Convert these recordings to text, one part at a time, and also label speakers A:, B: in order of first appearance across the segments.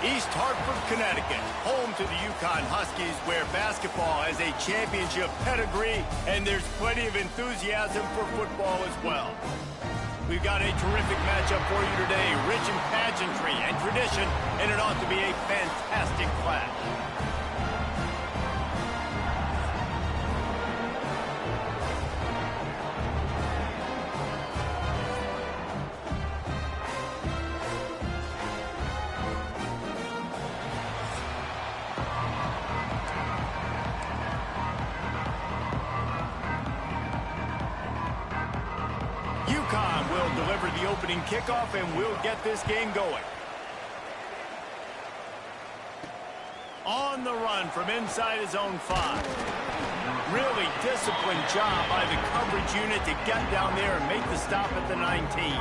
A: East Hartford, Connecticut, home to the UConn Huskies, where basketball has a championship pedigree, and there's plenty of enthusiasm for football as well. We've got a terrific matchup for you today, rich in pageantry and tradition, and it ought to be a fantastic clash. UConn will deliver the opening kickoff, and we'll get this game going. On the run from inside his own 5. Really disciplined job by the coverage unit to get down there and make the stop at the 19.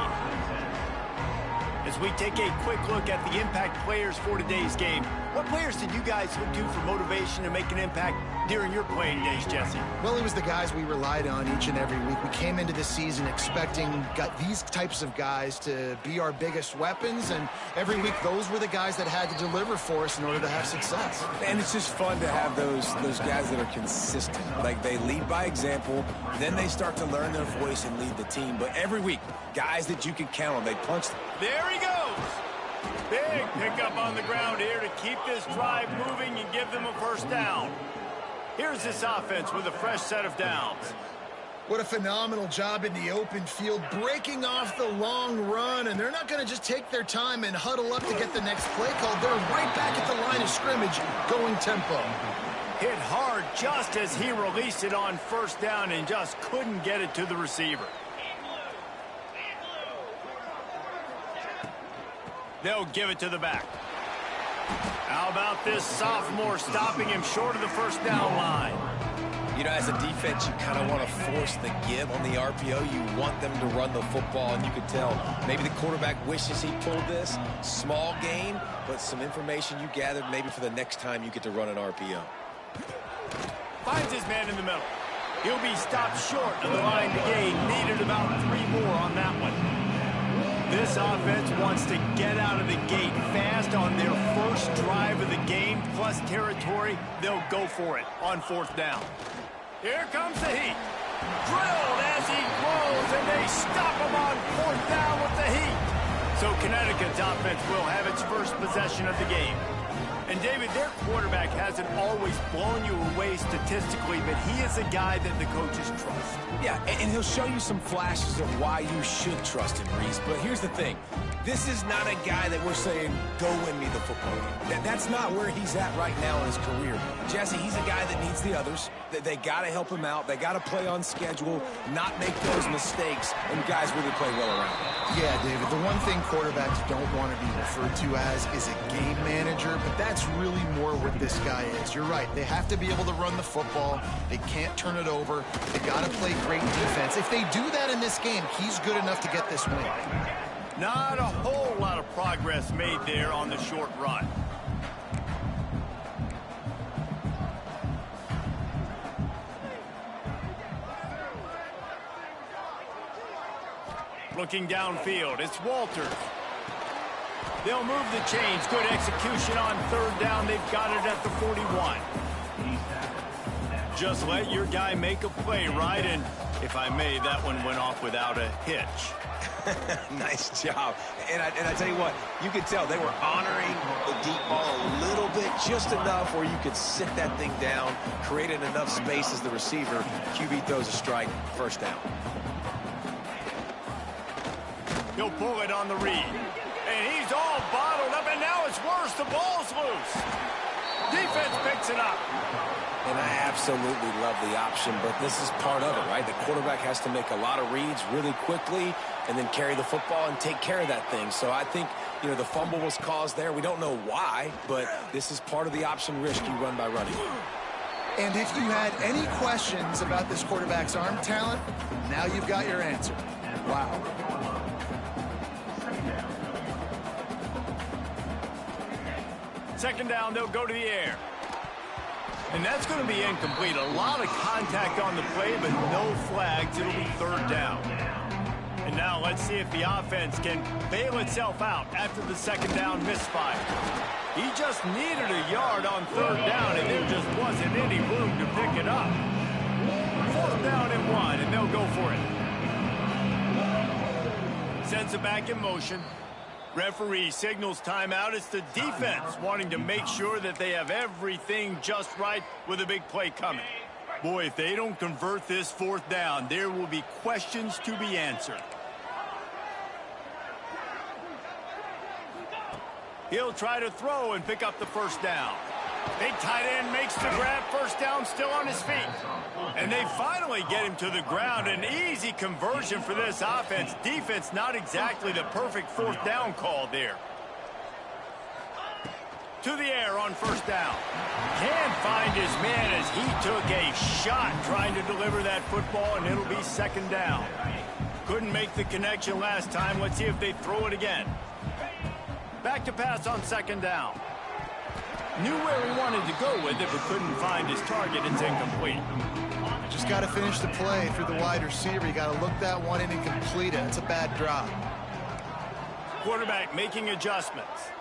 A: As we take a quick look at the impact players for today's game, what players did you guys look to for motivation to make an impact during your playing days, Jesse?
B: Well, it was the guys we relied on each and every week. We came into this season expecting these types of guys to be our biggest weapons, and every week those were the guys that had to deliver for us in order to have success.
C: And it's just fun to have those guys that are consistent. Like, they lead by example, then they start to learn their voice and lead the team. But every week, guys that you can count on, they punch.
A: There he goes. Big pickup on the ground here to keep this drive moving and give them a first down. Here's this offense with a fresh set of downs.
B: What a phenomenal job in the open field, breaking off the long run, and they're not going to just take their time and huddle up to get the next play call. They're right back at the line of scrimmage, going tempo.
A: Hit hard just as he released it on first down and just couldn't get it to the receiver. They'll give it to the back. How about this sophomore stopping him short of the first down line?
C: You know, as a defense, you kind of want to force the give on the RPO. You want them to run the football, and you can tell maybe the quarterback wishes he pulled this. Small gain, but some information you gathered maybe for the next time you get to run an RPO.
A: Finds his man in the middle. He'll be stopped short of the line to gain. Needed about 3 more on that one. This offense wants to get out of the gate fast on their first drive of the game, plus territory. They'll go for it on fourth down. Here comes the heat. Drilled as he throws, and they stop him on fourth down with the heat. So Connecticut's offense will have its first possession of the game. And, David, their quarterback hasn't always blown you away statistically, but he is a guy that the coaches trust.
C: Yeah, and he'll show you some flashes of why you should trust him, Reese. But here's the thing. This is not a guy that we're saying, go win me the football game. That's not where he's at right now in his career. Jesse, he's a guy that needs the others. They got to help him out. They got to play on schedule, not make those mistakes, and guys really play well around him.
B: Yeah, David, the one thing quarterbacks don't want to be referred to as is a game manager, but that's really more what this guy is. You're right. They have to be able to run the football. They can't turn it over. They got to play great defense. If they do that in this game, he's good enough to get this win.
A: Not a whole lot of progress made there on the short run. Looking downfield, it's Walters. They'll move the chains. Good execution on third down. They've got it at the 41. Just let your guy make a play, right? And if I may, that one went off without a hitch.
C: Nice job. And I tell you what, you could tell they were honoring the deep ball a little bit, just enough where you could sit that thing down, created enough space as the receiver. QB throws a strike, first down.
A: He'll pull it on the read. And he's all bottled up, and now it's worse. The ball's loose. Defense picks it up.
C: And I absolutely love the option, but this is part of it, right? The quarterback has to make a lot of reads really quickly and then carry the football and take care of that thing. So I think, you know, the fumble was caused there. We don't know why, but this is part of the option risk you run by running.
B: And if you had any questions about this quarterback's arm talent, now you've got your answer. Wow.
A: Second down, they'll go to the air. And that's going to be incomplete. A lot of contact on the play, but no flags. It'll be third down. And now let's see if the offense can bail itself out after the second down misfire. He just needed a yard on third down, and there just wasn't any room to pick it up. Fourth down and 1, and they'll go for it. Sends it back in motion. Referee signals timeout. It's the defense wanting to make sure that they have everything just right with a big play coming. Boy, if they don't convert this fourth down, there will be questions to be answered. He'll try to throw and pick up the first down. Big tight end makes the grab. First down, still on his feet. And they finally get him to the ground. An easy conversion for this offense. Defense, not exactly the perfect fourth down call there. To the air on first down. Can't find his man as he took a shot trying to deliver that football, and it'll be second down. Couldn't make the connection last time. Let's see if they throw it again. Back to pass on second down. Knew where he wanted to go with it, but couldn't find his target. It's incomplete.
B: Just got to finish the play through the wide receiver. You got to look that one in and complete it. It's a bad drop.
A: Quarterback making adjustments.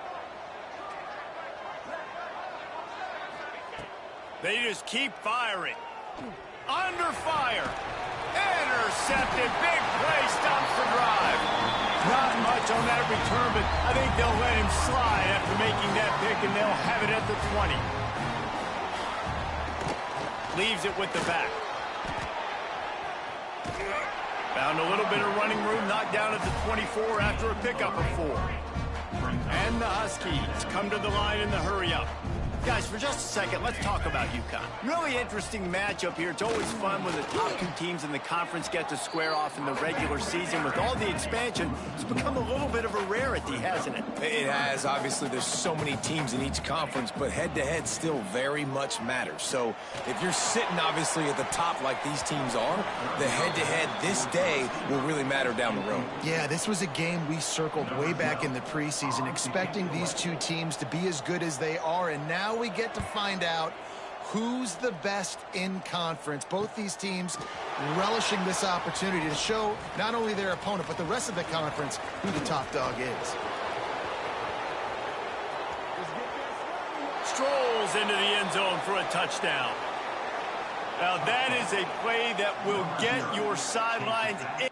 A: They just keep firing. Under fire. Intercepted. Big play. Stops the drive. Not much on that return, but I think they'll let him slide after making that pick, and they'll have it at the 20. Leaves it with the back. Found a little bit of running room, knocked down at the 24 after a pickup of 4. And the Huskies come to the line in the hurry-up. Guys, for just a second, let's talk about UConn. Really interesting matchup here. It's always fun when the top two teams in the conference get to square off in the regular season. With all the expansion, it's become a little bit of a rarity, hasn't it?
C: It has. Obviously, there's so many teams in each conference, but head-to-head still very much matters. So if you're sitting, obviously, at the top like these teams are, the head-to-head this day will really matter down the road.
B: Yeah, this was a game we circled way back in the preseason, expecting these two teams to be as good as they are, and now we get to find out who's the best in conference. Both these teams relishing this opportunity to show not only their opponent, but the rest of the conference who the top dog is.
A: Strolls into the end zone for a touchdown. Now that is a play that will get your sidelines in.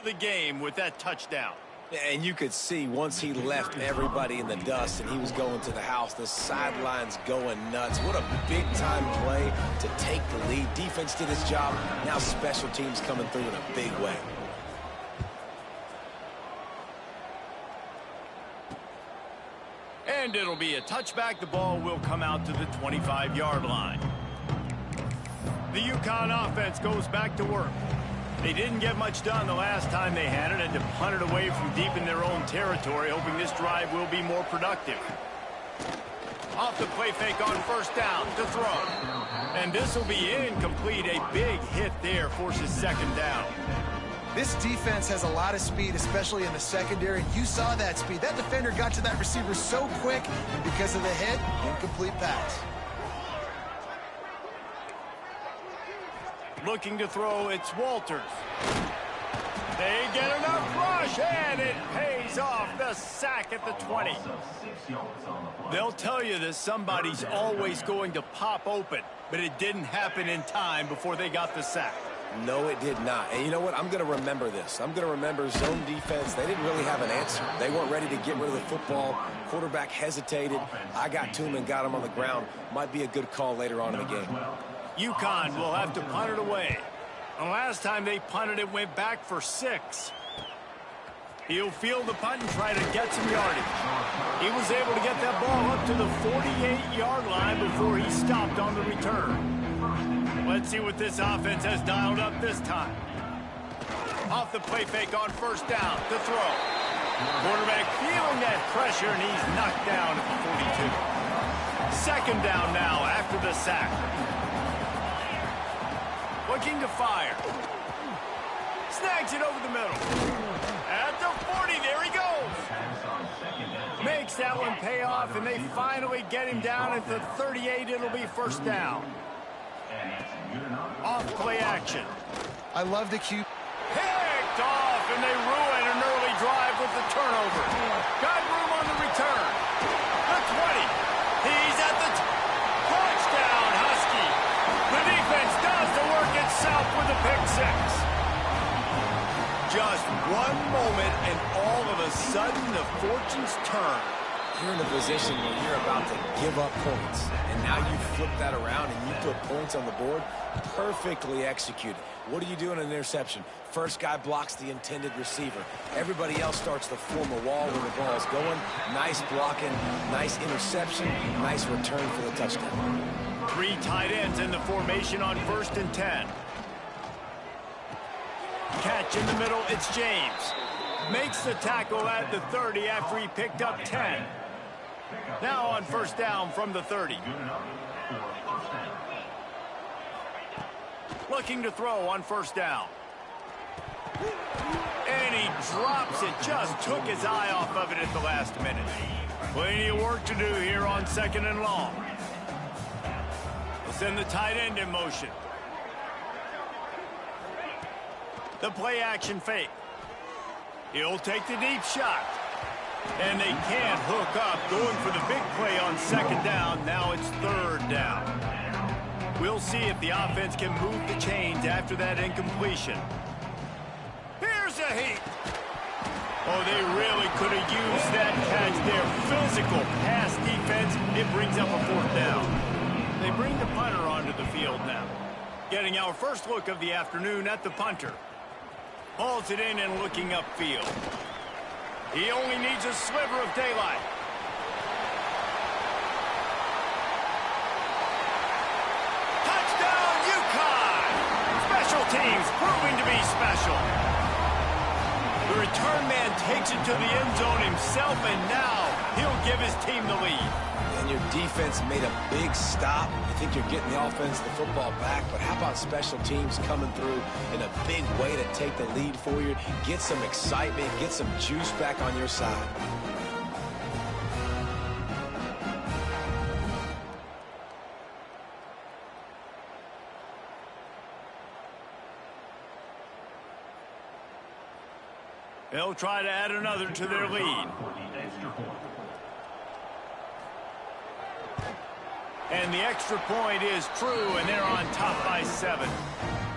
A: The game with that touchdown.
C: And you could see once he left everybody in the dust and he was going to the house, the sidelines going nuts. What a big-time play to take the lead. Defense did its job. Now special teams coming through in a big way.
A: And it'll be a touchback. The ball will come out to the 25-yard line. The UConn offense goes back to work. They didn't get much done the last time they had it, and to punt it away from deep in their own territory, hoping this drive will be more productive. Off the play fake on first down to throw. And this will be incomplete. A big hit there forces second down.
B: This defense has a lot of speed, especially in the secondary. You saw that speed. That defender got to that receiver so quick, and because of the hit, incomplete pass.
A: Looking to throw, it's Walters. They get enough rush, and it pays off. The sack at the 20. They'll tell you that somebody's always going to pop open, but it didn't happen in time before they got the sack.
C: No, it did not. And you know what? I'm going to remember this. I'm going to remember zone defense. They didn't really have an answer. They weren't ready to get rid of the football. Quarterback hesitated. I got to him and got him on the ground. Might be a good call later on in the game.
A: UConn will have to punt it away. The last time they punted it went back for 6. He'll field the punt and try to get some yardage. He was able to get that ball up to the 48-yard line before he stopped on the return. Let's see what this offense has dialed up this time. Off the play fake on first down to throw. Quarterback feeling that pressure, and he's knocked down at the 42. Second down now after the sack. Looking to fire. Snags it over the middle. At the 40, there he goes. Makes that one pay off, and they finally get him down at the 38. It'll be first down. Off play action.
B: I love the cue.
A: Picked off, and they ruin an early drive with the turnover. Got room on the return. The 20. He's at the touchdown, Husky. The defense does the work itself with a pick six. Just one moment, and all of a sudden, the fortunes turn.
C: You're in a position where you're about to give up points, and now you flip that around and you put points on the board. Perfectly executed. What do you do in an interception? First guy blocks the intended receiver. Everybody else starts to form a wall where the ball's going. Nice blocking, nice interception, nice return for the touchdown.
A: 3 tight ends in the formation on 1st and 10. Catch in the middle, it's James. Makes the tackle at the 30 after he picked up 10. Now on first down from the 30. Looking to throw on first down. And he drops it. Just took his eye off of it at the last minute. Plenty of work to do here on 2nd and long. We'll send the tight end in motion. The play action fake. He'll take the deep shot. And they can't hook up. Going for the big play on 2nd down. Now it's 3rd down. We'll see if the offense can move the chains after that incompletion. Here's a heat. Oh, they really could have used that catch there. Physical pass defense. It brings up a 4th down. They bring the punter onto the field now. Getting our first look of the afternoon at the punter. Hauls it in and looking upfield. He only needs a sliver of daylight. Touchdown, UConn! Special teams proving to be special. The return man takes it to the end zone himself, and now he'll give his team the lead.
C: And your defense made a big stop. You think you're getting the offense, the football back, but how about special teams coming through in a big way to take the lead for you, get some excitement, get some juice back on your side.
A: They'll try to add another to their lead. And the extra point is true, and they're on top by 7.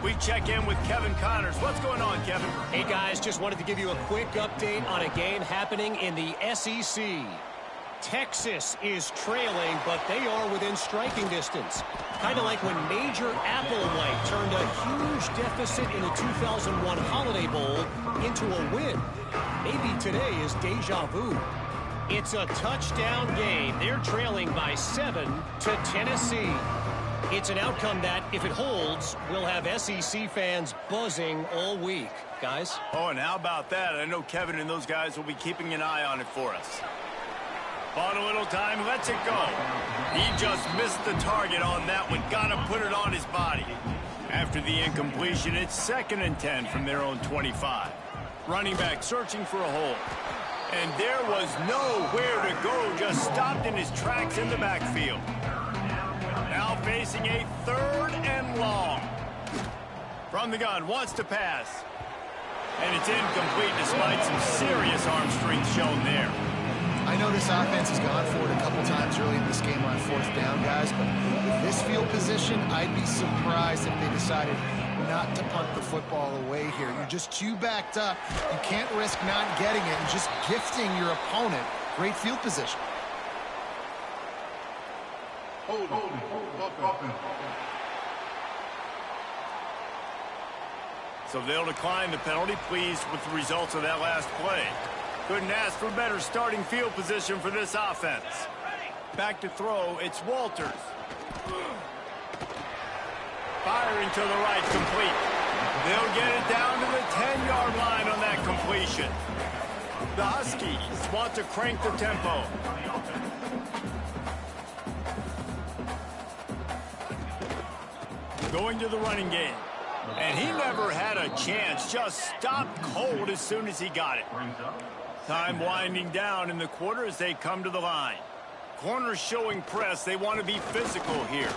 A: We check in with Kevin Connors. What's going on, Kevin?
D: Hey, guys, just wanted to give you a quick update on a game happening in the SEC. Texas is trailing, but they are within striking distance. Kind of like when Major Applewhite turned a huge deficit in the 2001 Holiday Bowl into a win. Maybe today is deja vu. It's a touchdown game. They're trailing by 7 to Tennessee. It's an outcome that, if it holds, will have SEC fans buzzing all week. Guys?
A: Oh, and how about that? I know Kevin and those guys will be keeping an eye on it for us. Bought a little time, lets it go. He just missed the target on that one. Gotta put it on his body. After the incompletion, it's 2nd and 10 from their own 25. Running back searching for a hole. And there was nowhere to go, just stopped in his tracks in the backfield. Now facing a 3rd and long. From the gun, wants to pass. And it's incomplete despite some serious arm strength shown there.
B: I know this offense has gone for it a couple times early in this game on 4th down, guys, but with this field position, I'd be surprised if they decided not to punt the football away here. You're just too backed up. You can't risk not getting it and just gifting your opponent great field position.
A: So they'll decline the penalty, pleased with the results of that last play. Couldn't ask for better starting field position for this offense. Back to throw, it's Walters. Firing to the right, complete. They'll get it down to the 10-yard line on that completion. The Huskies want to crank the tempo. Going to the running game. And he never had a chance, just stopped cold as soon as he got it. Time winding down in the quarter as they come to the line. Corners showing press. They want to be physical here.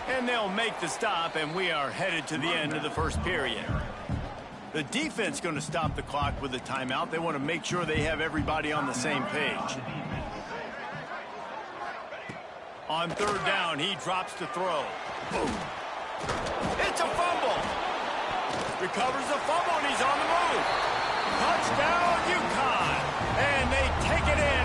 A: And they'll make the stop, and we are headed to the end of the first period. The defense going to stop the clock with a timeout. They want to make sure they have everybody on the same page. On third down, he drops to throw. Boom. It's a fumble. Recovers the fumble, and he's on the move. Touchdown, UConn. And they take it in.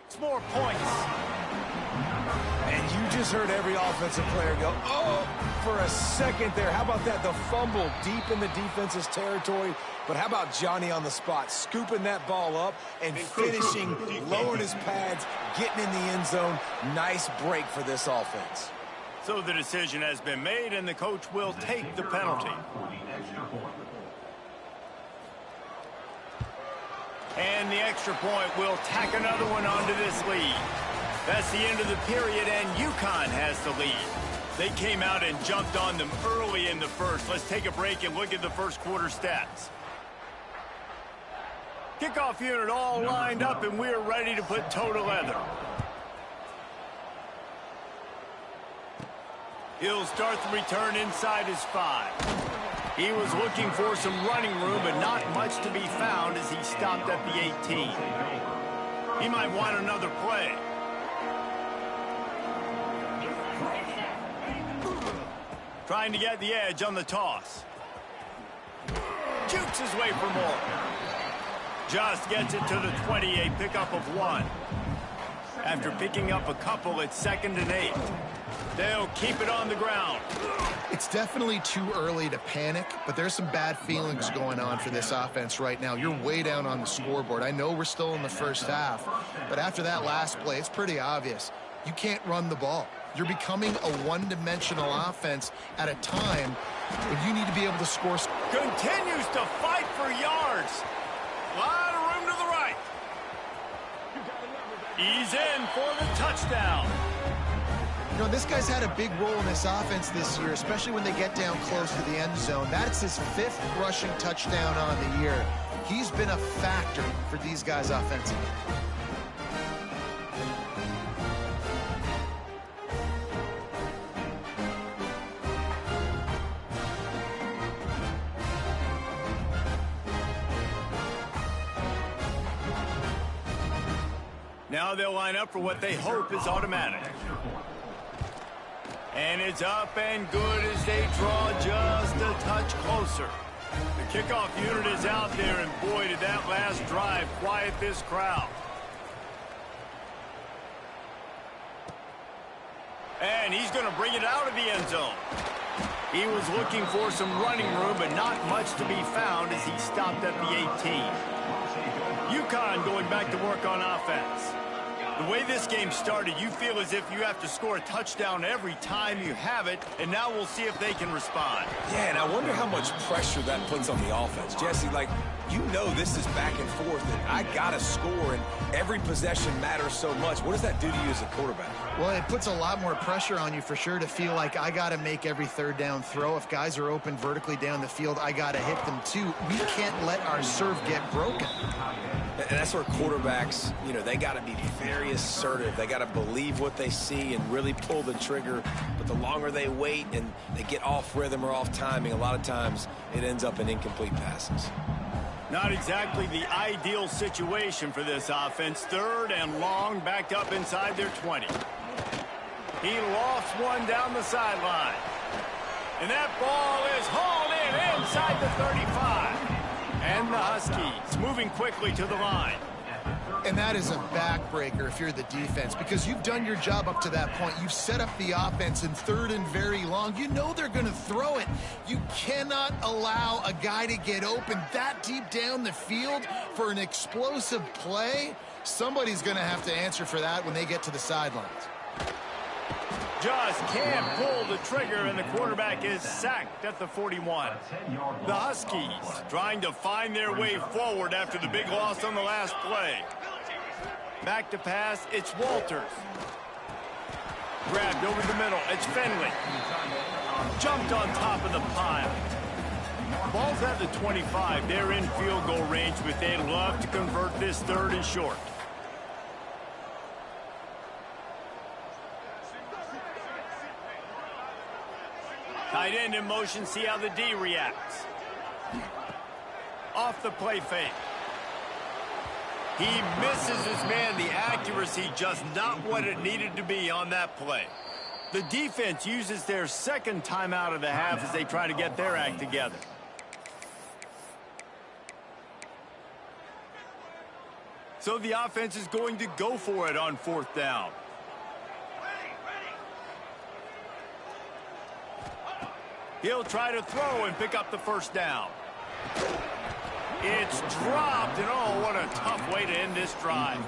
A: It's more points.
C: And you just heard every offensive player go, oh, for a second there. How about that? The fumble deep in the defense's territory. But how about Johnny on the spot, scooping that ball up and finishing, lowering his pads, getting in the end zone. Nice break for this offense.
A: So the decision has been made, and the coach will take the penalty. And the extra point will tack another one onto this lead. That's the end of the period, and UConn has the lead. They came out and jumped on them early in the first. Let's take a break and look at the first quarter stats. Kickoff unit all lined up, and we're ready to put toe to leather. He'll start the return inside his 5. He was looking for some running room, but not much to be found as he stopped at the 18. He might want another play. Trying to get the edge on the toss. Jukes his way for more. Just gets it to the 20, a pickup of 1. after picking up a couple at 2nd and 8. They'll keep it on the ground.
B: It's definitely too early to panic, but there's some bad feelings going on for this offense right now. You're way down on the scoreboard. I know we're still in the first half, but after that last play, it's pretty obvious. You can't run the ball. You're becoming a one-dimensional offense at a time when you need to be able to score.
A: Continues to fight for yards. A lot of room to the right. He's in for the touchdown.
B: You know, this guy's had a big role in this offense this year, especially when they get down close to the end zone. That's his 5th rushing touchdown on the year. He's been a factor for these guys offensively.
A: Now they'll line up for what they hope is automatic. And it's up and good as they draw just a touch closer. The kickoff unit is out there, and boy, did that last drive quiet this crowd. And he's going to bring it out of the end zone. He was looking for some running room, but not much to be found as he stopped at the 18. UConn going back to work on offense. The way this game started, you feel as if you have to score a touchdown every time you have it, and now we'll see if they can respond.
C: Yeah, and I wonder how much pressure that puts on the offense. Jesse, like, you know this is back and forth, and I got to score, and every possession matters so much. What does that do to you as a quarterback?
B: Well, it puts a lot more pressure on you for sure to feel like I got to make every 3rd down throw. If guys are open vertically down the field, I got to hit them too. We can't let our serve get broken.
C: And that's where quarterbacks, you know, they got to be very assertive. They got to believe what they see and really pull the trigger. But the longer they wait and they get off rhythm or off timing, a lot of times it ends up in incomplete passes.
A: Not exactly the ideal situation for this offense. 3rd and long, backed up inside their 20. He lofts one down the sideline. And that ball is hauled in inside the 35. And the Huskies moving quickly to the line.
B: And that is a backbreaker if you're the defense, because you've done your job up to that point. You've set up the offense in 3rd and very long. You know they're going to throw it. You cannot allow a guy to get open that deep down the field for an explosive play. Somebody's going to have to answer for that when they get to the sidelines.
A: Just can't pull the trigger, and the quarterback is sacked at the 41. The Huskies trying to find their way forward after the big loss on the last play. Back to pass, it's Walters. Grabbed over the middle, it's Finley. Jumped on top of the pile. Ball's at the 25. They're in field goal range, but they'd love to convert this 3rd and short. Tight end in motion, see how the D reacts. Off the play fake. He misses his man. The accuracy just not what it needed to be on that play. The defense uses their 2nd timeout of the half as they try to get their act together. So the offense is going to go for it on 4th down. He'll try to throw and pick up the 1st down. It's dropped, and oh, what a tough way to end this drive.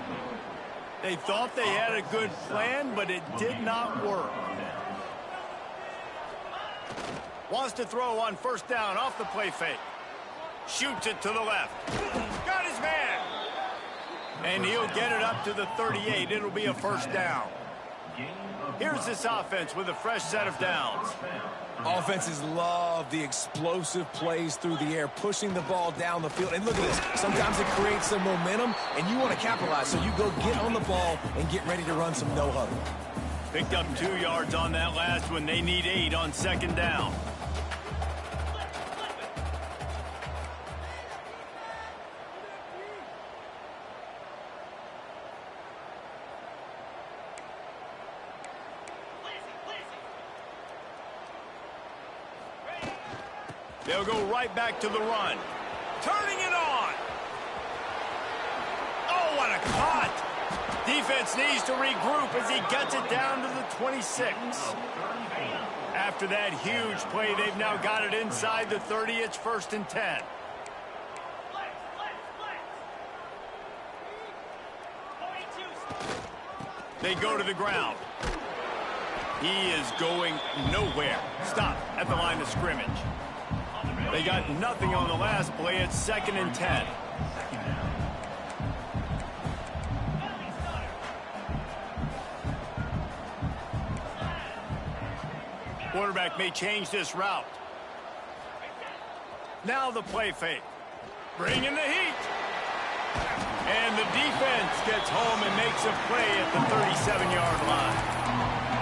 A: They thought they had a good plan, but it did not work. Wants to throw on 1st down off the play fake. Shoots it to the left. Got his man. And he'll get it up to the 38. It'll be a 1st down. Here's this offense with a fresh set of downs.
C: Offenses love the explosive plays through the air, pushing the ball down the field. And look at this. Sometimes it creates some momentum, and you want to capitalize. So you go get on the ball and get ready to run some no huddle.
A: Picked up 2 yards on that last one. They need 8 on 2nd down. They'll go right back to the run. Turning it on. Oh, what a cut. Defense needs to regroup as he gets it down to the 26. After that huge play, they've now got it inside the 30. It's 1st and 10. They go to the ground. He is going nowhere. Stop at the line of scrimmage. They got nothing on the last play. It's 2nd and 10. Quarterback may change this route. Now the play fake. Bringing the heat. And the defense gets home and makes a play at the 37-yard line.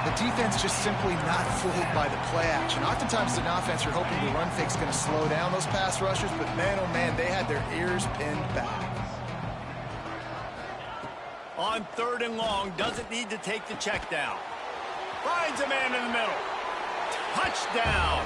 B: The defense just simply not fooled by the play action. Oftentimes, an offense, you're hoping the run fake's going to slow down those pass rushers, but man, oh man, they had their ears pinned back.
A: On 3rd and long, doesn't need to take the check down. Finds a man in the middle. Touchdown.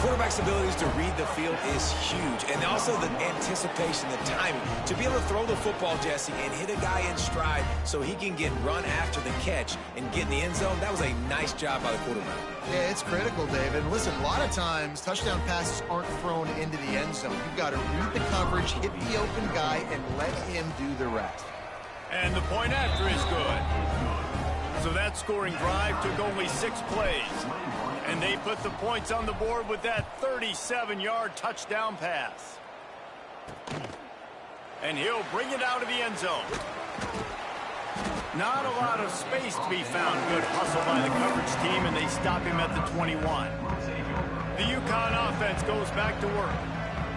C: Quarterback's abilities to read the field is huge, and also the anticipation, the timing. To be able to throw the football, Jesse, and hit a guy in stride so he can get run after the catch and get in the end zone, that was a nice job by the quarterback.
B: Yeah, it's critical, David. Listen, a lot of times, touchdown passes aren't thrown into the end zone. You've got to read the coverage, hit the open guy, and let him do the rest.
A: And the point after is good. So that scoring drive took only 6 plays. And they put the points on the board with that 37-yard touchdown pass. And he'll bring it out of the end zone. Not a lot of space to be found. Good hustle by the coverage team, and they stop him at the 21. The UConn offense goes back to work.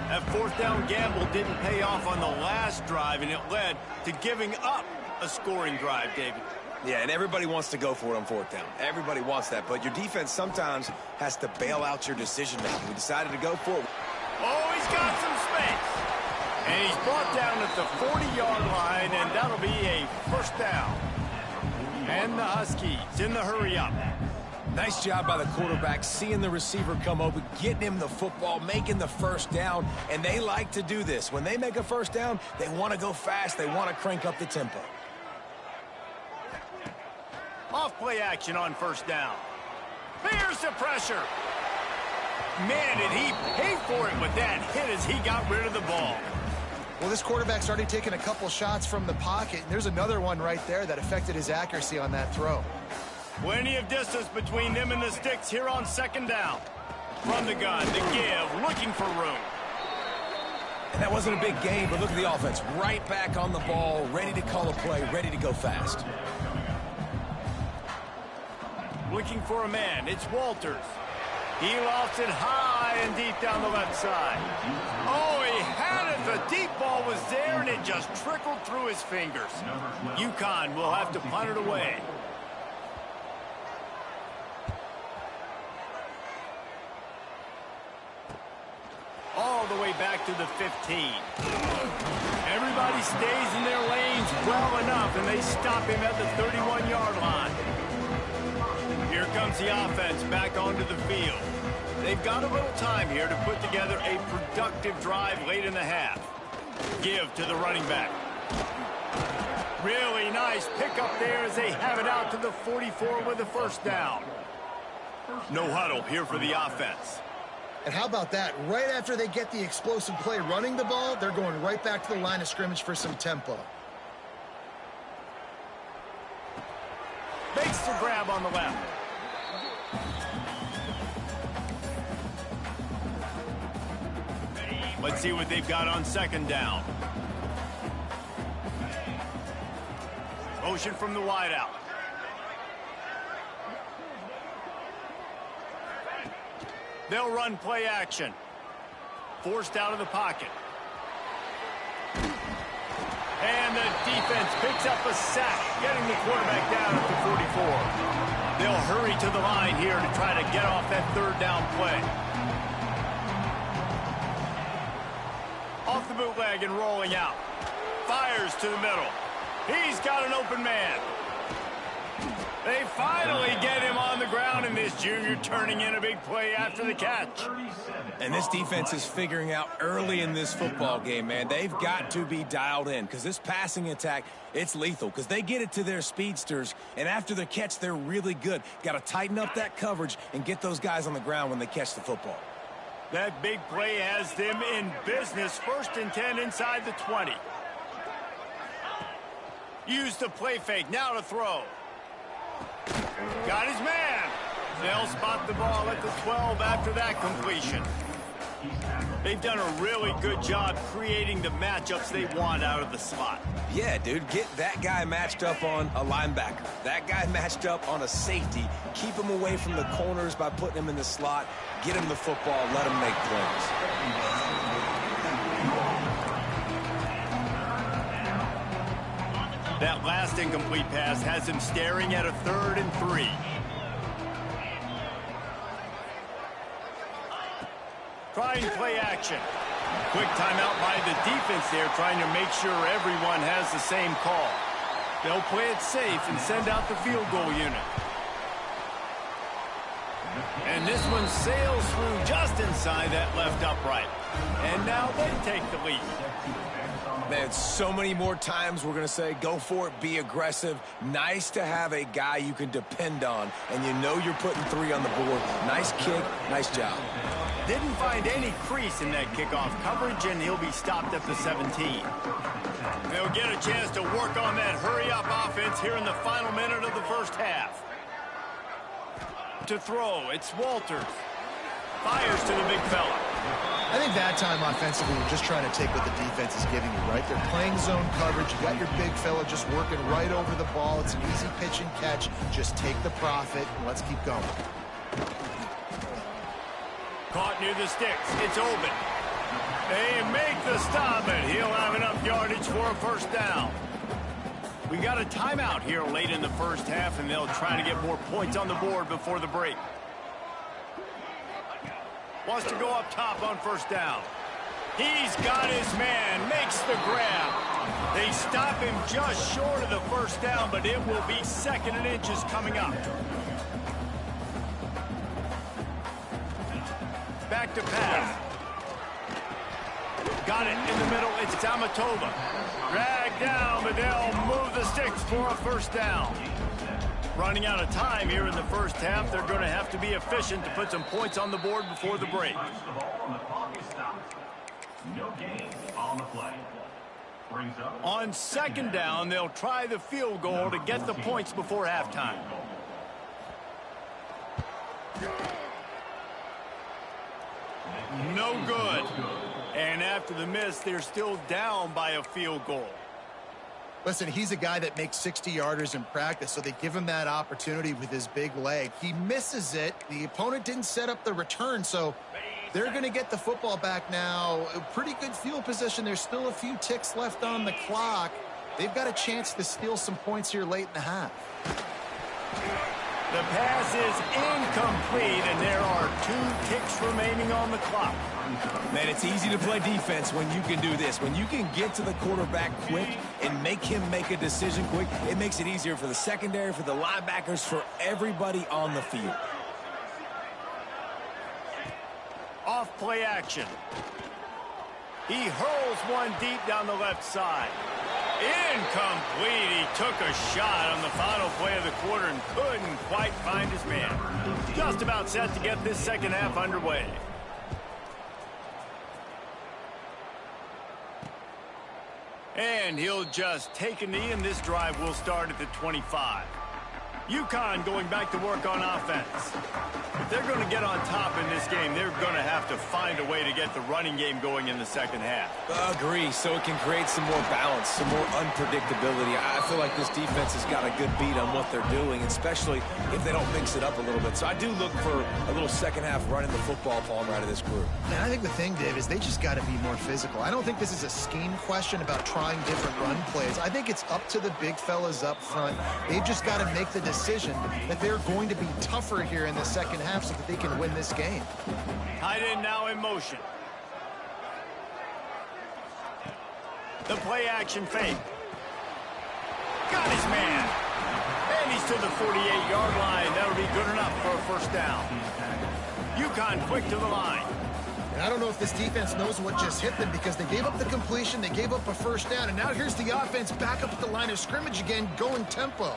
A: That 4th down gamble didn't pay off on the last drive, and it led to giving up a scoring drive, David.
C: Yeah, and everybody wants to go for it on 4th down. Everybody wants that, but your defense sometimes has to bail out your decision-making. We decided to go for it.
A: Oh, he's got some space. And he's brought down at the 40-yard line, and that'll be a 1st down. And the Huskies in the hurry-up.
C: Nice job by the quarterback, seeing the receiver come over, getting him the football, making the 1st down, and they like to do this. When they make a 1st down, they want to go fast. They want to crank up the tempo.
A: Off play action on 1st down. Here's the pressure. Man, did he pay for it with that hit as he got rid of the ball.
B: Well, this quarterback's already taken a couple shots from the pocket, and there's another one right there that affected his accuracy on that throw.
A: Plenty of distance between them and the sticks here on 2nd down. From the gun, the give, looking for room.
C: And that wasn't a big gain, but look at the offense. Right back on the ball, ready to call a play, ready to go fast.
A: Looking for a man. It's Walters. He lofts it high and deep down the left side. Oh, he had it. The deep ball was there, and it just trickled through his fingers. UConn will have to punt it away. All the way back to the 15. Everybody stays in their lanes well enough, and they stop him at the 31-yard line. Here comes the offense back onto the field. They've got a little time here to put together a productive drive late in the half. Give to the running back. Really nice pickup there as they have it out to the 44 with a 1st down. No huddle here for the offense.
B: And how about that? Right after they get the explosive play running the ball, they're going right back to the line of scrimmage for some tempo.
A: Makes the grab on the left. Let's see what they've got on 2nd down. Motion from the wideout. They'll run play action. Forced out of the pocket. And the defense picks up a sack, getting the quarterback down at the 44. They'll hurry to the line here to try to get off that 3rd down play. Off the bootleg and rolling out. Fires to the middle. He's got an open man. They finally get him on the the ground, and this junior turning in a big play after the catch.
C: And this defense is figuring out early in this football game, man. They've got to be dialed in because this passing attack, it's lethal because they get it to their speedsters, and after the catch, they're really good. Got to tighten up that coverage and get those guys on the ground when they catch the football.
A: That big play has them in business. 1st and 10 inside the 20. Use the play fake. Now to throw. Got his man. They'll spot the ball at the 12 after that completion. They've done a really good job creating the matchups they want out of the slot.
C: Yeah, dude, get that guy matched up on a linebacker. That guy matched up on a safety. Keep him away from the corners by putting him in the slot. Get him the football. Let him make plays.
A: That last incomplete pass has him staring at a 3rd and 3. Trying play action. Quick timeout by the defense there, trying to make sure everyone has the same call. They'll play it safe and send out the field goal unit. And this one sails through just inside that left upright. And now they take the lead.
C: Man, so many more times we're going to say, go for it, be aggressive. Nice to have a guy you can depend on, and you know you're putting 3 on the board. Nice kick, nice job.
A: Didn't find any crease in that kickoff coverage, and he'll be stopped at the 17. They'll get a chance to work on that hurry-up offense here in the final minute of the first half. To throw, it's Walters. Fires to the big fella.
B: I think that time offensively, you're just trying to take what the defense is giving you, right? They're playing zone coverage. You got your big fella just working right over the ball. It's an easy pitch and catch. Just take the profit, and let's keep going.
A: Caught near the sticks. It's open. They make the stop, and he'll have enough yardage for a first down. We got a timeout here late in the first half, and they'll try to get more points on the board before the break. Wants to go up top on first down. He's got his man, makes the grab. They stop him just short of the first down, but it will be 2nd and inches coming up. Back to pass. Got it in the middle. It's Amatova. Dragged down, but they'll move the sticks for a first down. Running out of time here in the first half. They're going to have to be efficient to put some points on the board before the break. On 2nd down, they'll try the field goal to get the points before halftime. No good. And after the miss, they're still down by a field goal.
B: Listen, he's a guy that makes 60-yarders in practice, so they give him that opportunity with his big leg. He misses it. The opponent didn't set up the return, so they're going to get the football back now. A pretty good field position. There's still a few ticks left on the clock. They've got a chance to steal some points here late in the half.
A: The pass is incomplete, and there are 2 ticks remaining on the clock.
C: Man, it's easy to play defense when you can do this. When you can get to the quarterback quick and make him make a decision quick, it makes it easier for the secondary, for the linebackers, for everybody on the field.
A: Off play action. He hurls one deep down the left side. Incomplete. He took a shot on the final play of the quarter and couldn't quite find his man. Just about set to get this second half underway. And he'll just take a knee, and this drive will start at the 25. UConn going back to work on offense. If they're going to get on top in this game, they're going to have to find a way to get the running game going in the second half.
C: Agree, so it can create some more balance, some more unpredictability. I feel like this defense has got a good beat on what they're doing, especially if they don't mix it up a little bit. So I do look for a little second half running the football falling right of this group.
B: And I think the thing, Dave, is they just got to be more physical. I don't think this is a scheme question about trying different run plays. I think it's up to the big fellas up front. They've just got to make the decision that they're going to be tougher here in the second half so that they can win this game.
A: Tight end now in motion. The play action fake. Got his man. And he's to the 48-yard line. That'll be good enough for a first down. UConn quick to the line.
B: And I don't know if this defense knows what just hit them because they gave up the completion, they gave up a first down, and now here's the offense back up at the line of scrimmage again, going tempo.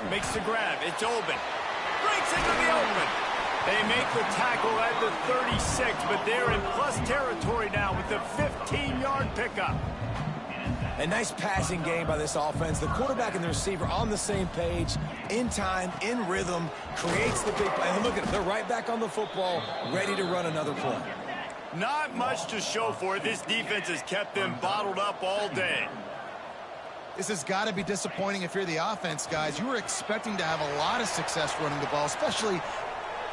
A: Makes the grab. It's open. Breaks into the open. They make the tackle at the 36, but they're in plus territory now with the 15-yard pickup.
C: A nice passing game by this offense. The quarterback and the receiver on the same page, in time, in rhythm, creates the big play. And look at them. They're right back on the football, ready to run another play.
A: Not much to show for it. This defense has kept them bottled up all day.
B: This has got to be disappointing if you're the offense, guys. You were expecting to have a lot of success running the ball, especially...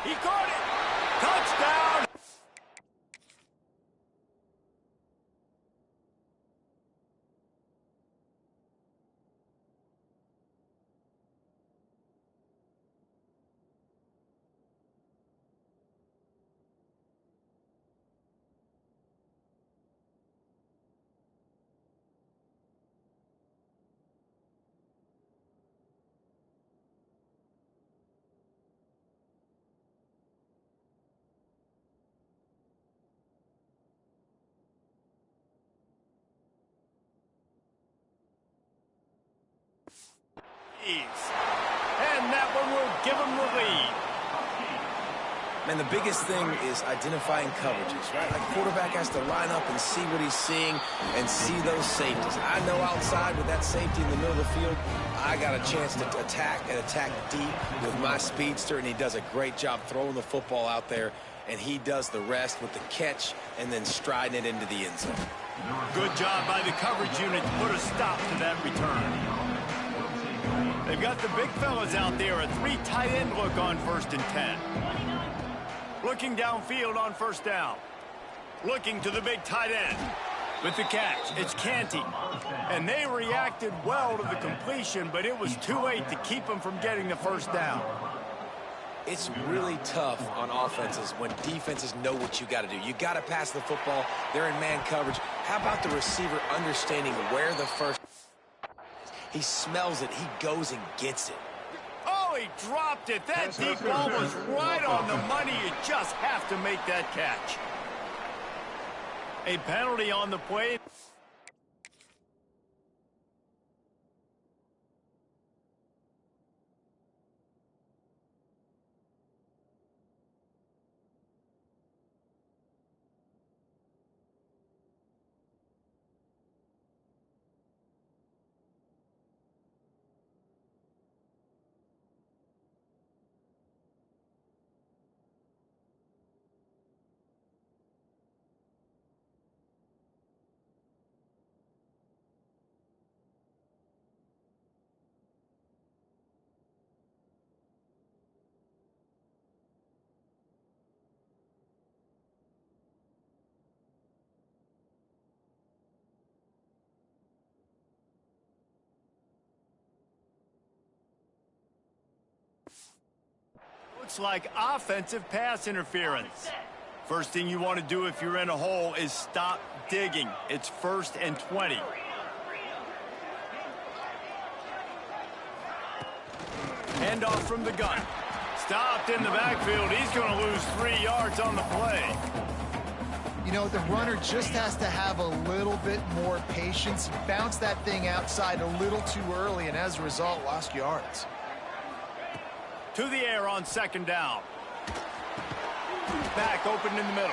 A: He caught it! Touchdown! And that one will give them the lead.
C: Man, the biggest thing is identifying coverages, right? Like quarterback has to line up and see what he's seeing and see those safeties. I know outside with that safety in the middle of the field, I got a chance to attack and attack deep with my speedster, and he does a great job throwing the football out there, and he does the rest with the catch and then striding it into the end zone.
A: Good job by the coverage unit to put a stop to that return. They've got the big fellas out there, a 3 tight end look on 1st and 10. Looking downfield on 1st down. Looking to the big tight end. With the catch, it's Canty. And they reacted well to the completion, but it was too late to keep them from getting the 1st down.
C: It's really tough on offenses when defenses know what you got to do. You got to pass the football. They're in man coverage. How about the receiver understanding where the first... He smells it. He goes and gets it.
A: Oh, he dropped it. That deep ball was right on the money. You just have to make that catch. A penalty on the play. Looks like offensive pass interference. First thing you want to do if you're in a hole is stop digging. It's 1st and 20. Handoff from the gun. Stopped in the backfield. He's going to lose 3 yards on the play.
B: You know, the runner just has to have a little bit more patience. He bounced that thing outside a little too early, and as a result, lost yards.
A: To the air on 2nd down. Back open in the middle.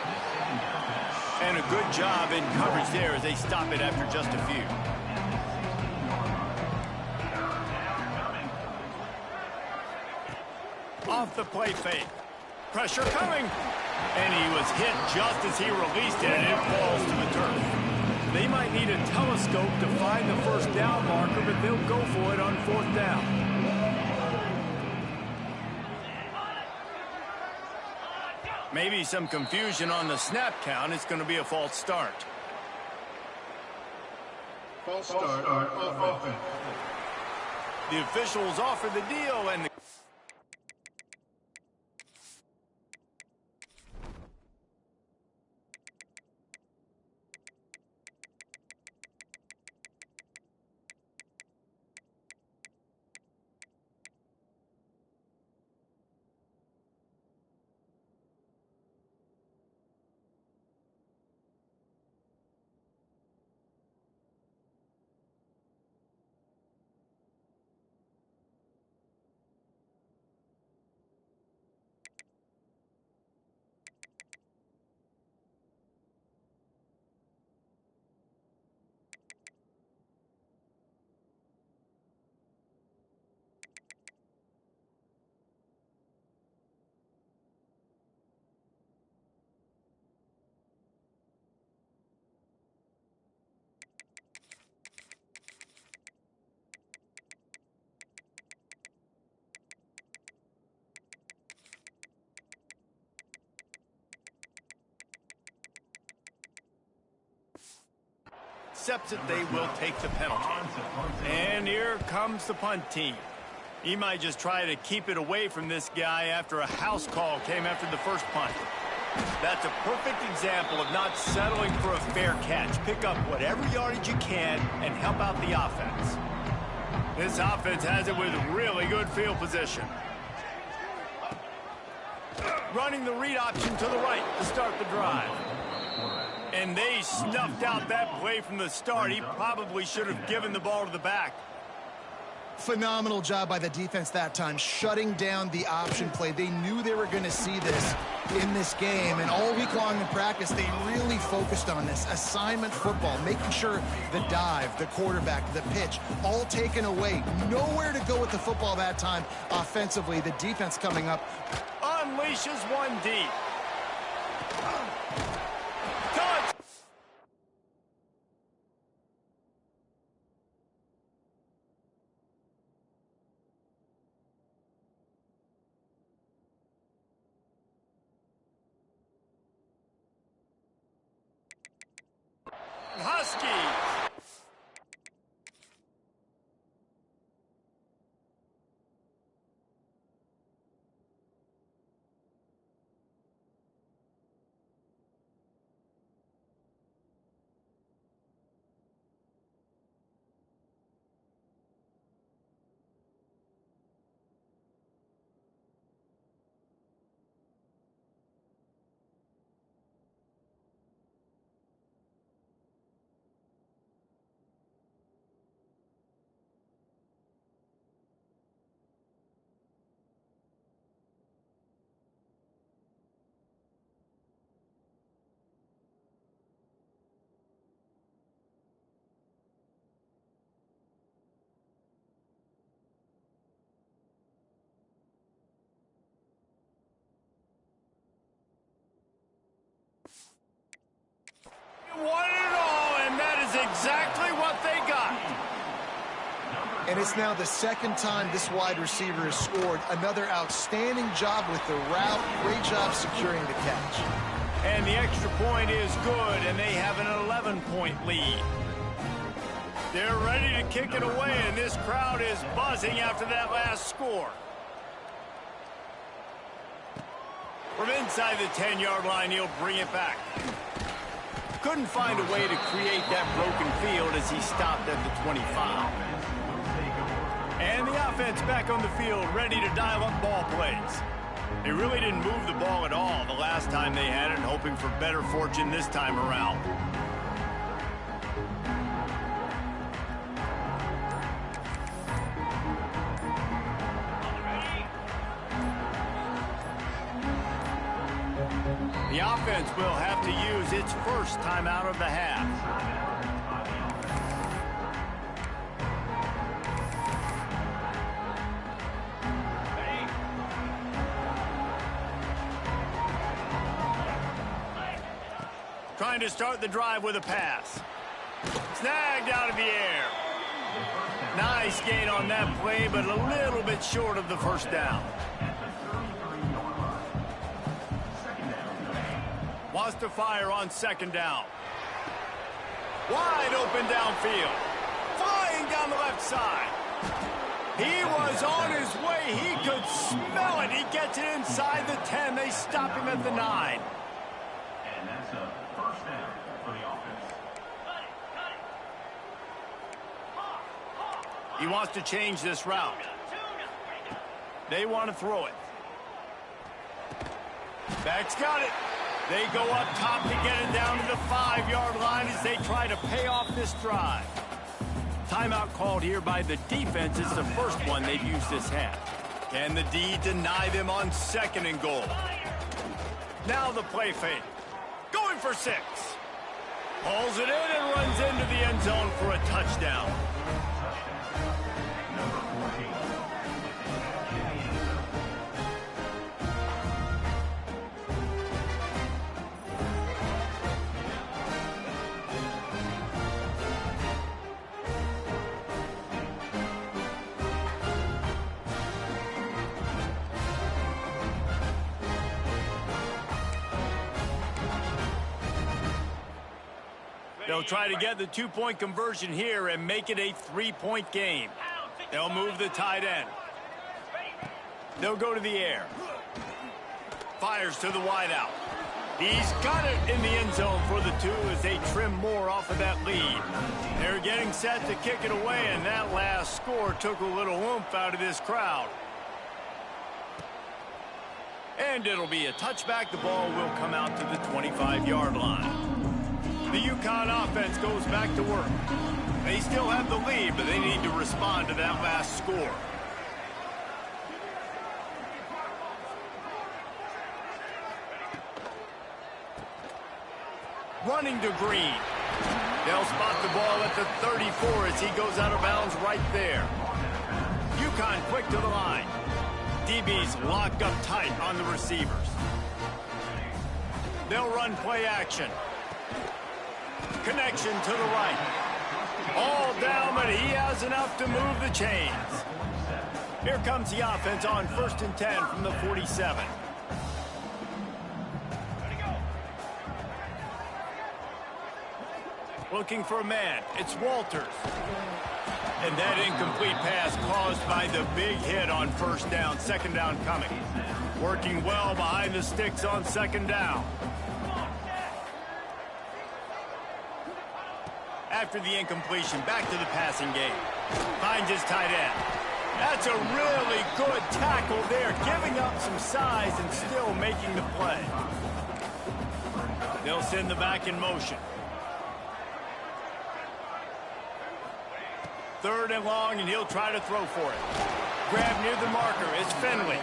A: And a good job in coverage there as they stop it after just a few. Off the play fake. Pressure coming. And he was hit just as he released it, and it falls to the turf. They might need a telescope to find the 1st down marker, but they'll go for it on 4th down. Maybe some confusion on the snap count. It's going to be a false start.
E: False start offense.
A: The officials offer the deal, and the accepts it, they will take the penalty. And here comes the punt team. He might just try to keep it away from this guy after a house call came after the first punt. That's a perfect example of not settling for a fair catch. Pick up whatever yardage you can and help out the offense. This offense has it with really good field position. Running the read option to the right to start the drive. And they snuffed out that play from the start. He probably should have given the ball to the back.
B: Phenomenal job by the defense that time, shutting down the option play. They knew they were going to see this in this game, and all week long in practice, they really focused on this. Assignment football, making sure the dive, the quarterback, the pitch, all taken away. Nowhere to go with the football that time offensively. The defense coming up.
A: Unleashes one deep. Huskies. Won it all, and that is exactly what they got.
B: And it's now the second time this wide receiver has scored. Another outstanding job with the route. Great job securing the catch.
A: And the extra point is good, and they have an 11-point lead. They're ready to kick it away, and this crowd is buzzing after that last score. From inside the 10-yard line, he'll bring it back. Couldn't find a way to create that broken field as he stopped at the 25. And the offense back on the field, ready to dial up ball plays. They really didn't move the ball at all the last time they had it, hoping for better fortune this time around. The offense will have to use its first timeout of the half. Trying to start the drive with a pass. Snagged out of the air. Nice gain on that play, but a little bit short of the first down. Wants to fire on second down. Wide open downfield. Flying down the left side. He was on his way. He could smell it. He gets it inside the 10. They stop him at the 9.
E: And that's a first down for the offense.
A: He wants to change this route. They want to throw it. Back's got it. They go up top to get it down to the 5-yard line as they try to pay off this drive. Timeout called here by the defense. It's the first one they've used this half. Can the D deny them on second and goal? Now the play fake. Going for 6. Pulls it in and runs into the end zone for a touchdown.
E: Number 14.
A: They'll try to get the 2-point conversion here and make it a 3-point game. They'll move the tight end. They'll go to the air. Fires to the wideout. He's got it in the end zone for the 2 as they trim more off of that lead. They're getting set to kick it away, and that last score took a little oomph out of this crowd. And it'll be a touchback. The ball will come out to the 25-yard line. The UConn offense goes back to work. They still have the lead, but they need to respond to that last score. Running to Green. They'll spot the ball at the 34 as he goes out of bounds right there. UConn quick to the line. DB's locked up tight on the receivers. They'll run play action. Connection to the right. All down, but he has enough to move the chains. Here comes the offense on 1st and 10 from the 47. Looking for a man. It's Walters. And that incomplete pass caused by the big hit on 1st down. 2nd down coming. Working well behind the sticks on 2nd down. After the incompletion, back to the passing game. Finds his tight end. That's a really good tackle there, giving up some size and still making the play. They'll send the back in motion. 3rd and long, and he'll try to throw for it. Grab near the marker. It's Finley.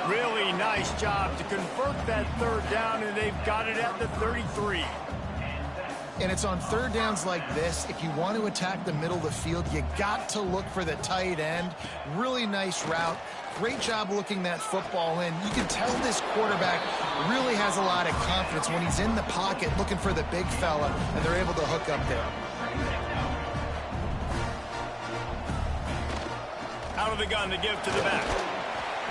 A: Really nice job to convert that 3rd down, and they've got it at the 33.
B: And it's on 3rd downs like this. If you want to attack the middle of the field, you got to look for the tight end. Really nice route. Great job looking that football in. You can tell this quarterback really has a lot of confidence when he's in the pocket looking for the big fella, and they're able to hook up there.
A: Out of the gun to give to the back.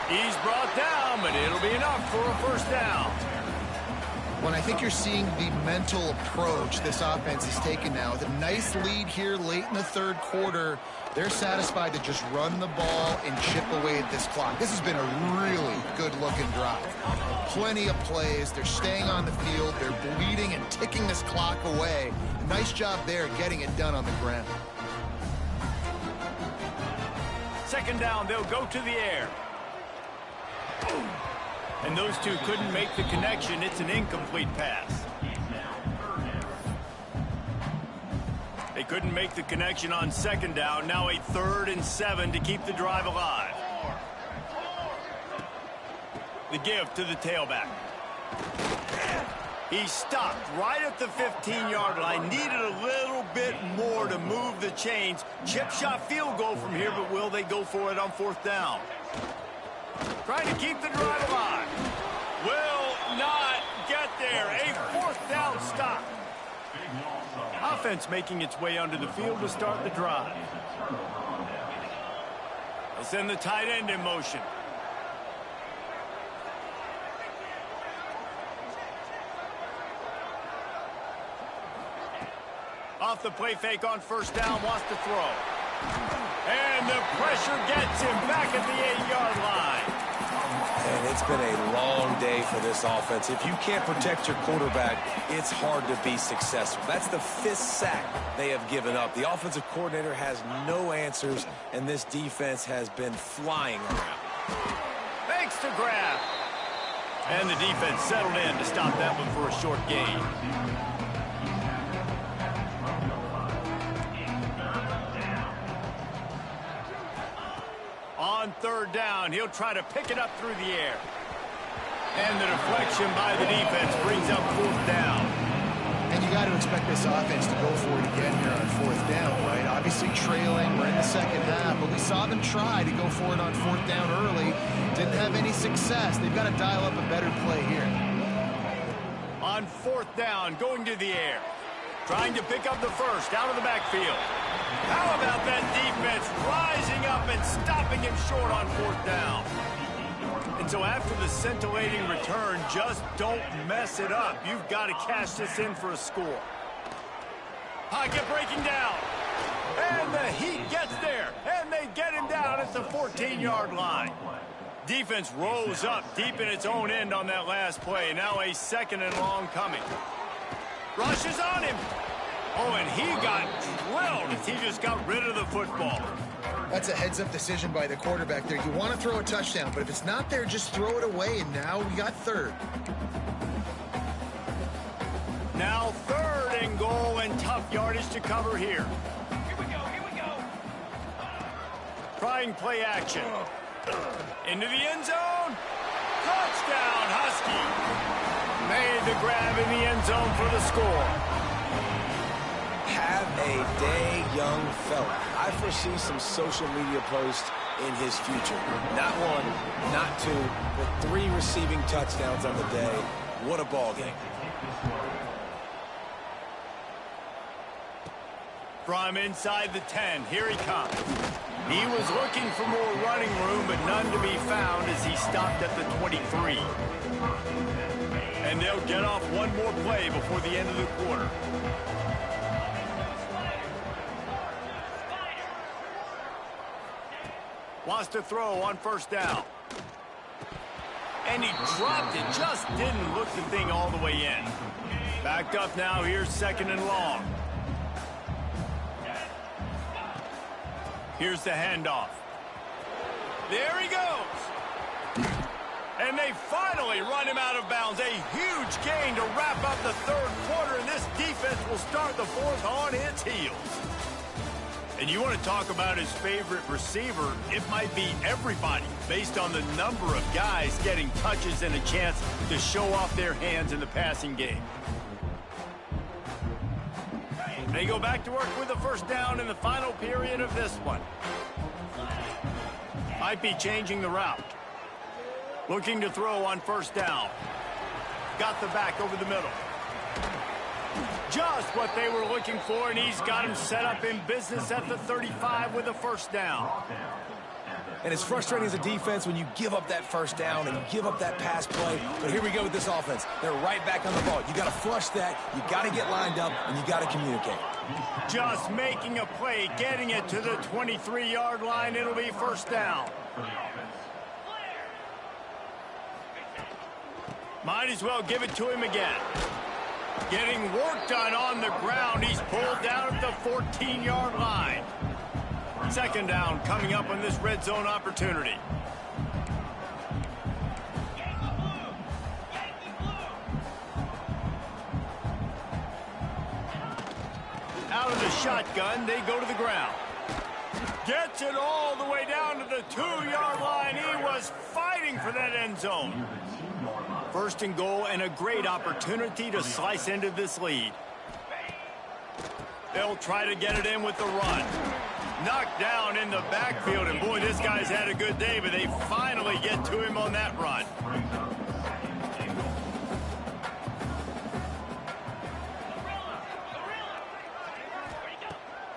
A: He's brought down, but it'll be enough for a 1st down.
B: When I think you're seeing the mental approach this offense is taking now. With a nice lead here late in the 3rd quarter, they're satisfied to just run the ball and chip away at this clock. This has been a really good-looking drive. Plenty of plays. They're staying on the field. They're bleeding and ticking this clock away. Nice job there getting it done on the ground.
A: 2nd down, they'll go to the air. And those 2 couldn't make the connection. It's an incomplete pass. They couldn't make the connection on 2nd down. Now a 3rd and 7 to keep the drive alive. The give to the tailback. He stopped right at the 15-yard line. Needed a little bit more to move the chains. Chip shot field goal from here, but will they go for it on 4th down? Trying to keep the drive alive. Will not get there. A 4th down stop. Offense making its way onto the field to start the drive. They'll send the tight end in motion. Off the play fake on 1st down, wants to throw. And the pressure gets him back at the 8-yard line.
C: And it's been a long day for this offense. If you can't protect your quarterback, it's hard to be successful. That's the 5th sack they have given up. The offensive coordinator has no answers, and this defense has been flying around.
A: Thanks to grab. And the defense settled in to stop that one for a short gain. On 3rd down, he'll try to pick it up through the air. And the deflection by the defense brings up 4th down.
B: And you got to expect this offense to go for it again here on 4th down, right? Obviously trailing, we're in the 2nd half, but we saw them try to go for it on 4th down early. Didn't have any success. They've got to dial up a better play here.
A: On 4th down, going to the air. Trying to pick up the 1st out of the backfield. How about that defense rising up and stopping him short on 4th down? And so after the scintillating return, just don't mess it up. You've got to cash this in for a score. Pocket breaking down. And the Heat gets there. And they get him down at the 14-yard line. Defense rose up deep in its own end on that last play. Now a 2nd and long coming. Rushes on him. Oh, and he got drilled as he just got rid of the football.
B: That's a heads-up decision by the quarterback there. You want to throw a touchdown, but if it's not there, just throw it away, and now we got 3rd.
A: Now 3rd and goal and tough yardage to cover here.
D: Here we go.
A: Trying play action. Into the end zone. Touchdown, Husky. Made the grab in the end zone for the score.
C: Have a day, young fella. I foresee some social media posts in his future. Not 1, not 2, but 3 receiving touchdowns on the day. What a ball game.
A: From inside the 10, here he comes. He was looking for more running room, but none to be found as he stopped at the 23. And they'll get off one more play before the end of the quarter. Wants to throw on 1st down. And he dropped it, just didn't look the thing all the way in. Backed up now, here's 2nd and long. Here's the handoff. There he goes. And they finally run him out of bounds. A huge gain to wrap up the 3rd quarter, and this defense will start the 4th on its heels. And you want to talk about his favorite receiver, it might be everybody based on the number of guys getting touches and a chance to show off their hands in the passing game. They go back to work with the 1st down in the final period of this one. Might be changing the route. Looking to throw on 1st down. Got the back over the middle. Just what they were looking for, and he's got him set up in business at the 35 with a 1st down.
C: And it's frustrating as a defense when you give up that 1st down and you give up that pass play. But here we go with this offense. They're right back on the ball. You got to flush that, you got to get lined up, and you got to communicate.
A: Just making a play, getting it to the 23-yard line. It'll be 1st down. Might as well give it to him again. Getting work done on the ground. He's pulled down at the 14-yard line. 2nd down coming up on this red zone opportunity. Out of the shotgun, they go to the ground. Gets it all the way down to the 2-yard line. He was fighting for that end zone. 1st and goal, and a great opportunity to slice into this lead. They'll try to get it in with the run. Knocked down in the backfield, and boy, this guy's had a good day, but they finally get to him on that run.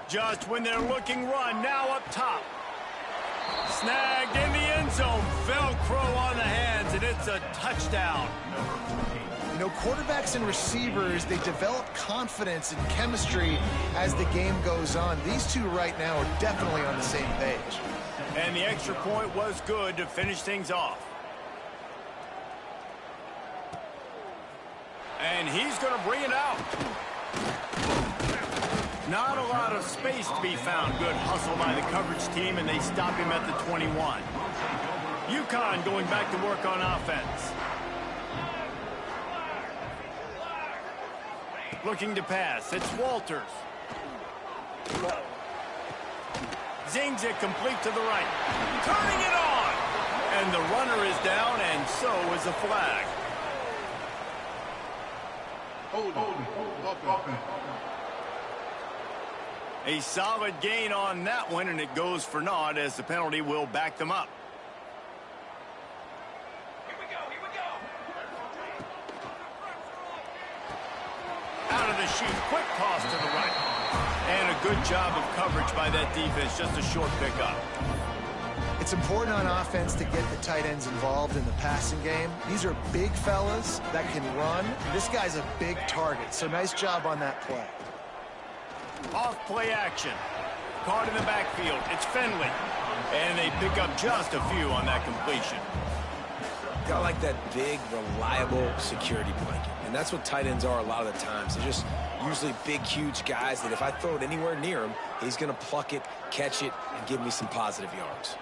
A: Just when they're looking run, now up top. Snagged in the end zone. Velcro on the hands, and it's a touchdown.
B: You know, quarterbacks and receivers, they develop confidence and chemistry as the game goes on. These two right now are definitely on the same page.
A: And the extra point was good to finish things off. And he's going to bring it out. Not a lot of space to be found. Good hustle by the coverage team, and they stop him at the 21. UConn going back to work on offense. Looking to pass. It's Walters. Zings it complete to the right. Turning it on. And the runner is down, and so is the flag. A solid gain on that one, and it goes for naught as the penalty will back them up.
D: Here we go.
A: Out of the chute, quick toss to the right. And a good job of coverage by that defense, just a short pickup.
B: It's important on offense to get the tight ends involved in the passing game. These are big fellas that can run. This guy's a big target, so nice job on that play.
A: Off play action. Caught in the backfield. It's Finley. And they pick up just a few on that completion.
C: Got like that big, reliable security blanket. And that's what tight ends are a lot of the times. They're just usually big, huge guys that if I throw it anywhere near him, he's going to pluck it, catch it, and give me some positive yards.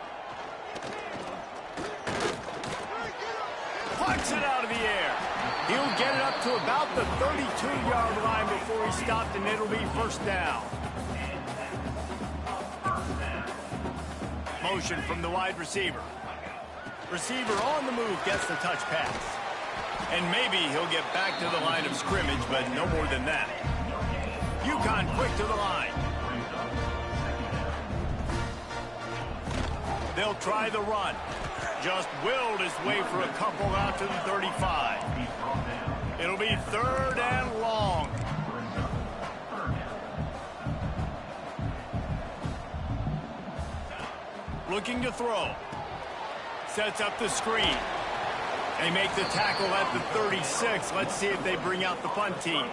A: Punts it out of the air. He'll get it up to about the 32-yard line before he stopped, and it'll be first down. Motion from the wide receiver. Receiver on the move gets the touch pass. And maybe he'll get back to the line of scrimmage, but no more than that. UConn quick to the line. They'll try the run. Just willed his way for a couple out to the 35. It'll be third and long. Looking to throw. Sets up the screen. They make the tackle at the 36. Let's see if they bring out the punt team.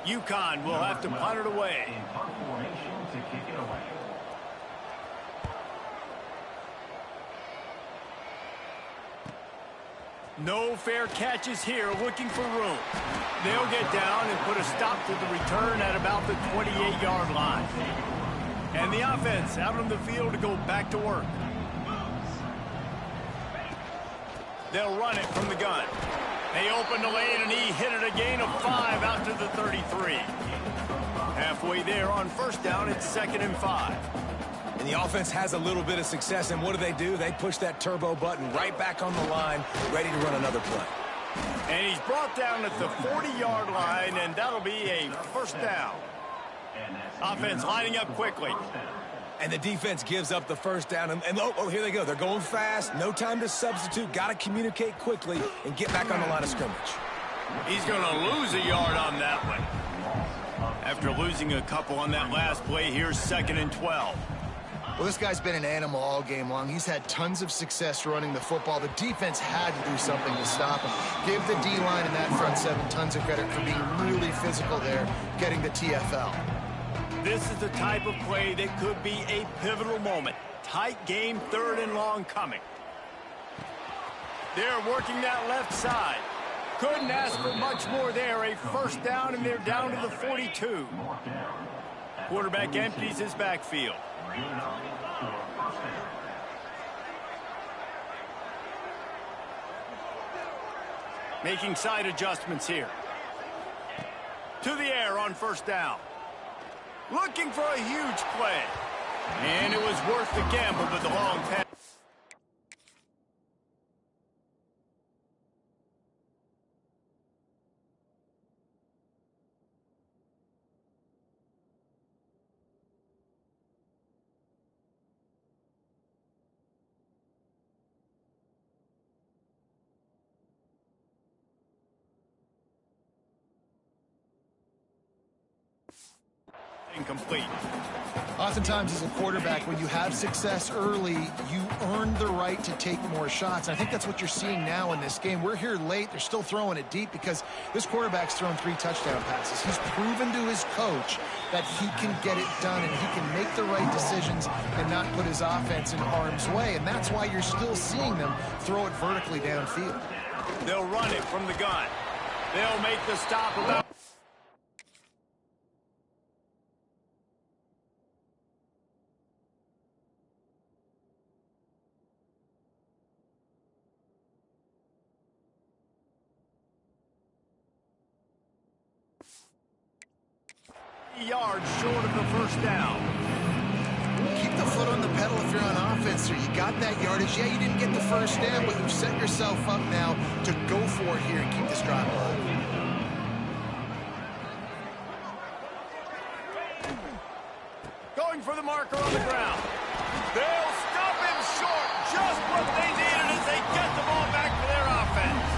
A: UConn will have to punt it away. No fair catches here, looking for room. They'll get down and put a stop to the return at about the 28-yard line. And the offense out on the field to go back to work. They'll run it from the gun. They open the lane, and he hit it a gain of 5 out to the 33. Halfway there on first down, it's 2nd and 5.
C: And the offense has a little bit of success, and what do? They push that turbo button right back on the line, ready to run another play.
A: And he's brought down at the 40-yard line, and that'll be a first down. Offense lining up quickly.
C: And the defense gives up the first down. And oh, here they go. They're going fast. No time to substitute. Got to communicate quickly and get back on the line of scrimmage.
A: He's going to lose a yard on that one. After losing a couple on that last play, here's 2nd and 12.
B: Well, this guy's been an animal all game long. He's had tons of success running the football. The defense had to do something to stop him. Give the D-line and that front seven tons of credit for being really physical there, getting the TFL.
A: This is the type of play that could be a pivotal moment. Tight game, 3rd and long coming. They're working that left side. Couldn't ask for much more there. A first down, and they're down to the 42. Quarterback empties his backfield. Making side adjustments here. To the air on first down. Looking for a huge play. And it was worth the gamble, but the long pass. Incomplete.
B: Oftentimes as a quarterback, when you have success early, you earn the right to take more shots. And I think that's what you're seeing now in this game. We're here late. They're still throwing it deep because this quarterback's thrown 3 touchdown passes. He's proven to his coach that he can get it done and he can make the right decisions and not put his offense in harm's way. And that's why you're still seeing them throw it vertically downfield.
A: They'll run it from the gun. They'll make the stop about... yards short of the first down.
B: Keep the foot on the pedal if you're on offense, sir. You got that yardage. Yeah, you didn't get the first down, but you've set yourself up now to go for it here and keep this drive alive.
A: Going for the marker on the ground. They'll stop him short. Just what they needed as they get the ball back for their offense.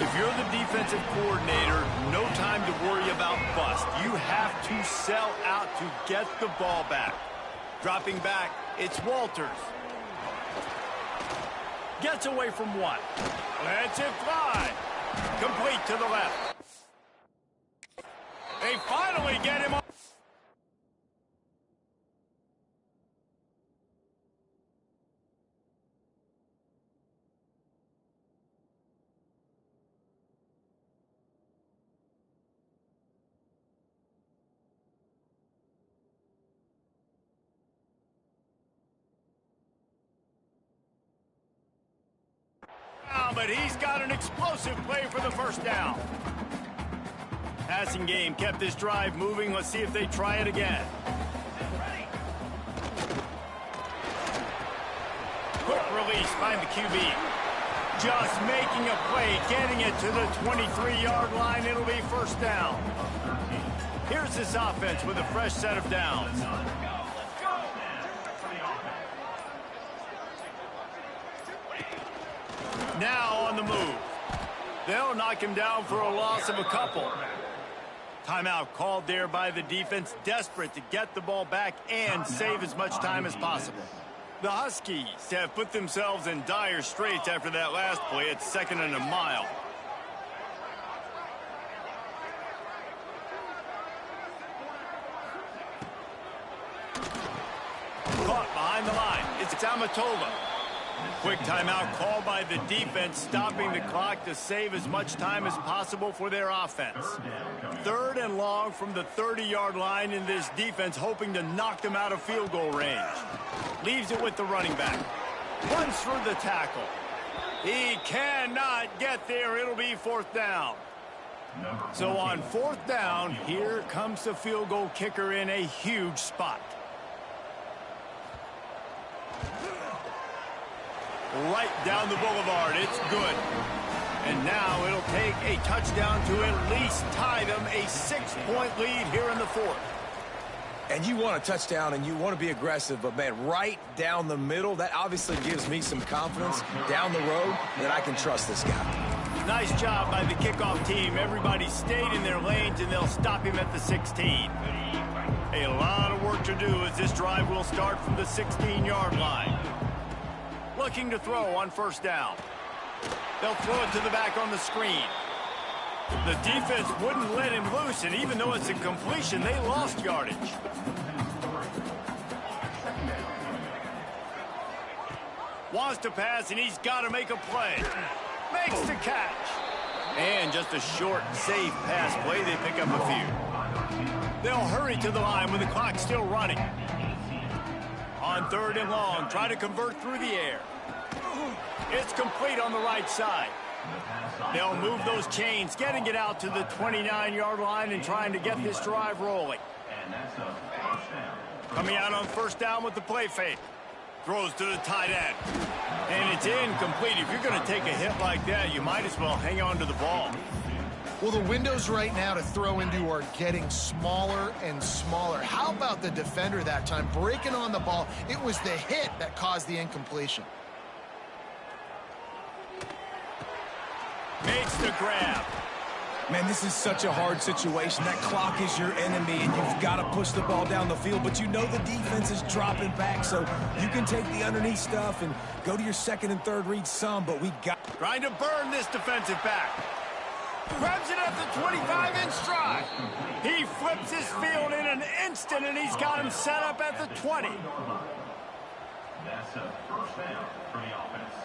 A: If you're the defensive coordinator, no time to worry about bust. You have to sell out to get the ball back. Dropping back, it's Walters. Gets away from one. Lets it fly. Complete to the left. They finally get him off. down, but he's got an explosive play for the first down. Passing game kept this drive moving. Let's see if they try it again. Quick release by the QB. Just making a play, getting it to the 23-yard line. It'll be first down. Here's this offense with a fresh set of downs. Now on the move. They'll knock him down for a loss of a couple. Timeout called there by the defense, desperate to get the ball back and save as much time as possible. The Huskies have put themselves in dire straits after that last play. It's 2nd and a mile. Caught behind the line. It's Amatola. Quick timeout called by the defense, stopping the clock to save as much time as possible for their offense. 3rd and long from the 30-yard line, in this defense hoping to knock them out of field goal range. Leaves it with the running back. Runs for the tackle. He cannot get there. It'll be 4th down. So on 4th down, here comes the field goal kicker in a huge spot. Right down the boulevard. It's good. And now it'll take a touchdown to at least tie them a 6-point lead here in the 4th.
C: And you want a touchdown and you want to be aggressive, but, man, right down the middle, that obviously gives me some confidence down the road that I can trust this guy.
A: Nice job by the kickoff team. Everybody stayed in their lanes, and they'll stop him at the 16. A lot of work to do as this drive will start from the 16-yard line. Looking to throw on 1st down. They'll throw it to the back on the screen. The defense wouldn't let him loose, and even though it's a completion, they lost yardage. Wants to pass, and he's got to make a play. Makes the catch. And just a short, safe pass play. They pick up a few. They'll hurry to the line with the clock still running. On 3rd and long, try to convert through the air. It's complete on the right side. They'll move those chains, getting it out to the 29-yard line and trying to get this drive rolling. Coming out on 1st down with the play fake. Throws to the tight end. And it's incomplete. If you're going to take a hit like that, you might as well hang on to the ball.
B: Well, the windows right now to throw into are getting smaller and smaller. How about the defender that time breaking on the ball? It was the hit that caused the incompletion.
A: Makes the grab.
C: Man, this is such a hard situation. That clock is your enemy, and you've got to push the ball down the field. But you know the defense is dropping back, so you can take the underneath stuff and go to your 2nd and 3rd read some, but we got...
A: Trying to burn this defensive back. Grabs it at the 25 in stride. He flips his field in an instant, and he's got him set up at the 20.
E: That's a 1st down for the offense.